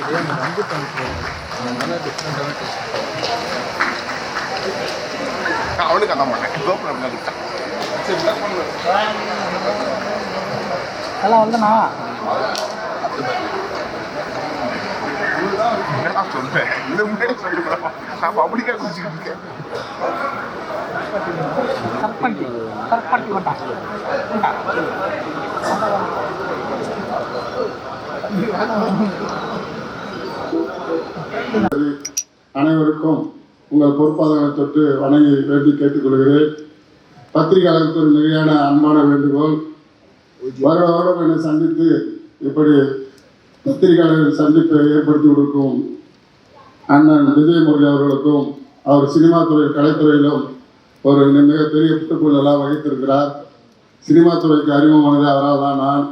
இதே அந்த நம்பு பண்ணிட்டு நல்லா டிஃப்ரெண்டான டேஸ்ட். அவனுக்கு அதான் மாட்டேன் கோபுரம் நல்லா வருதுண்ணா. நான் சொல்றேன் இந்த முன்னாடி சொல்லுவேன் நான் பப்ளிக்கா குடிச்சுக்கிட்டு இருக்கேன். கற்பட்டி கற்பட்டி வட்டா அனைவருக்கும் உங்கள் பொறுப்பாளர்களை தொட்டு வணங்கி வேண்டி கேட்டுக்கொள்கிறேன். பத்திரிகையாளருக்கு ஒரு மிகையான அன்பான வேண்டுகோள். வருடம் என்னை சந்தித்து இப்படி பத்திரிகையாளர்கள் சந்திப்பை ஏற்படுத்தி கொடுக்கும் அண்ணன் விஜயமுரளி அவர்களுக்கும் அவர் சினிமா துறை கலைத்துறையிலும் ஒரு மிகப்பெரிய புட்டுக்குள்ளெல்லாம் வகித்திருக்கிறார். சினிமா துறைக்கு அறிமுகமானது அவரால் தான் நான்.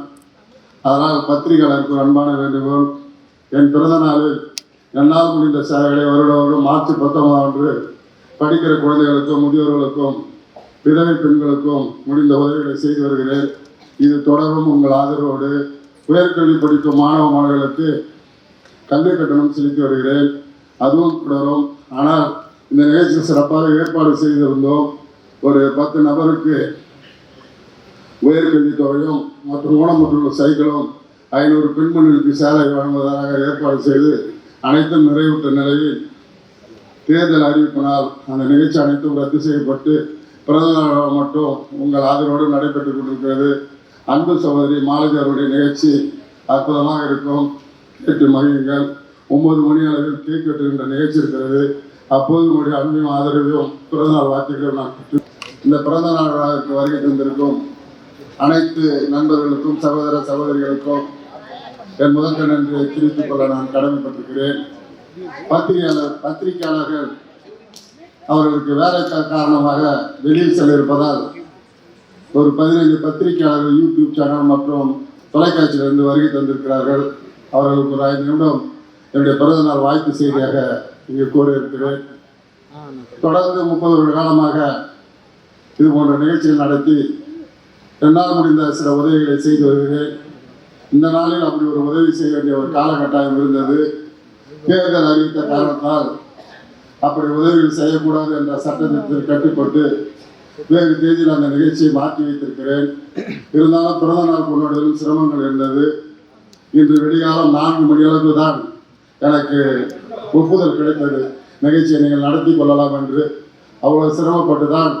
அதனால் பத்திரிகையாளருக்கு ஒரு அன்பான வேண்டுகோள். என் பிறந்த நாளில் என்னால் முடிந்த சேவைகளை வருடம் மார்ச் 19 அன்று படிக்கிற குழந்தைகளுக்கும் முதியோர்களுக்கும் விதவை பெண்களுக்கும் முடிந்த உதவிகளை செய்து வருகிறேன். இது தொடரும் உங்கள் ஆதரவோடு உயர்கல்வி படிக்கும் மாணவ மாணவர்களுக்கு கல்வி கட்டணம் செலுத்தி வருகிறேன். அதுவும் தொடரும். ஆனால் இந்த நிகழ்ச்சி சிறப்பாக ஏற்பாடு செய்திருந்தோம். ஒரு 10 நபருக்கு உயர்கல்வி தொகையும் மற்றும் ஊனமுற்றுள்ள சைக்கிளும் 500 பெண்மணிகளுக்கு சேலை வழங்குவதாக ஏற்பாடு செய்து அனைத்தும் நிறைவுற்ற நிலையில் தேர்தல் அறிவிப்பினால் அந்த நிகழ்ச்சி அனைத்தும் ரத்து செய்யப்பட்டு பிறந்த நாள் மட்டும் உங்கள் ஆதரவோடு நடைபெற்றுக் கொண்டிருக்கிறது. அன்பு சகோதரி மாலதி அவருடைய நிகழ்ச்சி அற்புதமாக இருக்கும். கேட்டு மகிழுங்கள். 9 மணி அளவில் கேக் வெட்டுகின்ற நிகழ்ச்சி இருக்கிறது. அப்போது உங்களுடைய அன்பையும் ஆதரவையும் பிறந்தநாள் வாழ்த்துக்கள் நான் இந்த பிறந்த நாள் விழாவிற்கு வருகை தந்திருக்கும் அனைத்து நண்பர்களுக்கும் சகோதர சகோதரிகளுக்கும் என் முதற்க நன்றியை தெரிவித்துக் கொள்ள நான் கடமைப்பட்டிருக்கிறேன். பத்திரிகையாளர்கள் அவர்களுக்கு வேலை காரணமாக வெளியில் செல்ல இருப்பதால் ஒரு 15 பத்திரிகையாளர்கள் யூடியூப் சேனல் மற்றும் தொலைக்காட்சியிலிருந்து வருகை தந்திருக்கிறார்கள். அவர்களுக்கு ஒரு 5 நிமிடம் என்னுடைய பிறந்த நாள் வாழ்த்து செய்தியாக இங்கே கூறியிருக்கிறேன். தொடர்ந்து 30 வருட காலமாக இது போன்ற நிகழ்ச்சிகள் நடத்தி என்னால் முடிந்த சில உதவிகளை செய்து வருகிறேன். இந்த நாளில் அப்படி ஒரு உதவி செய்ய வேண்டிய ஒரு காலகட்டாயம் இருந்தது. தேர்தல் அறிவித்த காரணத்தால் அப்படி உதவிகள் செய்யக்கூடாது என்ற சட்டத்திற்கு கட்டுப்பட்டு வேறு தேதியில் அந்த நிகழ்ச்சியை மாற்றி வைத்திருக்கிறேன். இருந்தாலும் பிறந்த நாள் கொண்டாடுவதில் சிரமங்கள் இருந்தது. இன்று வெடிகாலம் 4 மணி அளவுக்கு தான் எனக்கு ஒப்புதல் கிடைத்தது. நிகழ்ச்சியை நீங்கள் நடத்தி கொள்ளலாம் என்று. அவ்வளவு சிரமப்பட்டு தான்